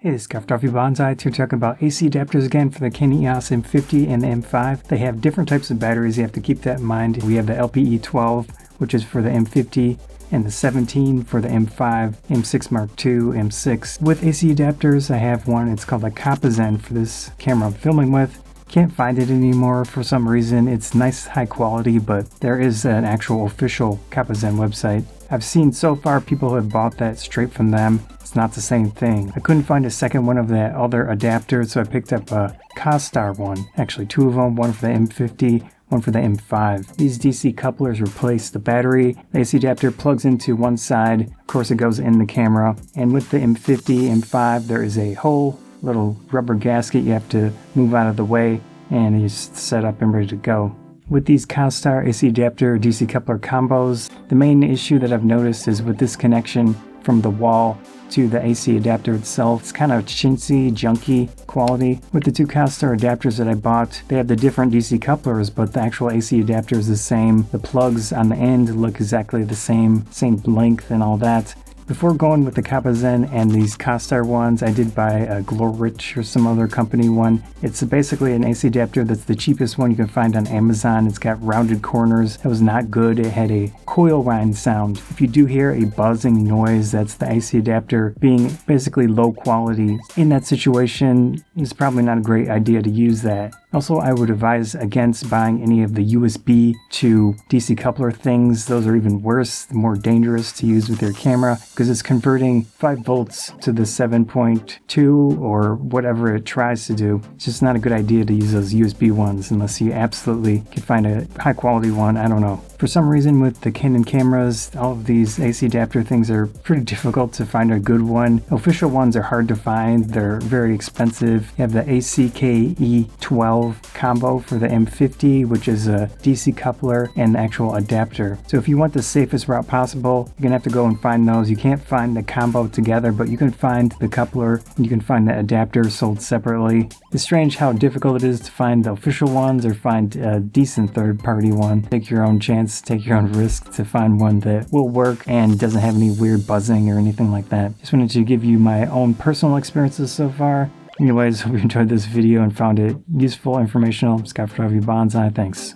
Hey, this is Kastar Bonsai here talking about AC adapters again for the Canon EOS M50 and the M5. They have different types of batteries, you have to keep that in mind. We have the LP-E12, which is for the M50, and the 17 for the M5, M6 Mark II, M6. With AC adapters, I have one, it's called a Kapaxen for this camera I'm filming with. Can't find it anymore for some reason. It's nice, high quality, but there is an actual official Kapaxen website. I've seen so far people have bought that straight from them. It's not the same thing. I couldn't find a second one of that other adapter, so I picked up a Kastar one. Actually, two of them, one for the M50, one for the M5. These DC couplers replace the battery. The AC adapter plugs into one side. Of course, it goes in the camera. And with the M50, M5, there is a whole little rubber gasket you have to move out of the way, and it's set up and ready to go. With these Kastar AC Adapter DC coupler combos, the main issue that I've noticed is with this connection from the wall to the AC adapter itself. It's kind of chintzy, junky quality. With the two Kastar adapters that I bought, they have the different DC couplers, but the actual AC adapter is the same. The plugs on the end look exactly the same length and all that. Before going with the Kapaxen and these Kastar ones, I did buy a Glorich or some other company one. It's basically an AC adapter that's the cheapest one you can find on Amazon. It's got rounded corners. It was not good. It had a coil whine sound. If you do hear a buzzing noise, that's the AC adapter being basically low quality. In that situation, it's probably not a great idea to use that. Also, I would advise against buying any of the USB to DC coupler things. Those are even worse, more dangerous to use with your camera because it's converting 5 volts to the 7.2 or whatever it tries to do. It's just not a good idea to use those USB ones unless you absolutely can find a high quality one. I don't know. For some reason with the Canon cameras, all of these AC adapter things are pretty difficult to find a good one. Official ones are hard to find. They're very expensive. You have the ACK-E12 combo for the M50, which is a DC coupler and the actual adapter. So if you want the safest route possible, you're gonna have to go and find those. You can't find the combo together, but you can find the coupler and you can find the adapter sold separately. It's strange how difficult it is to find the official ones or find a decent third-party one. Take your own chance, take your own risk to find one that will work and doesn't have any weird buzzing or anything like that. Just wanted to give you my own personal experiences so far. Anyways, hope you enjoyed this video and found it useful, informational. Kastar Bonsai, thanks.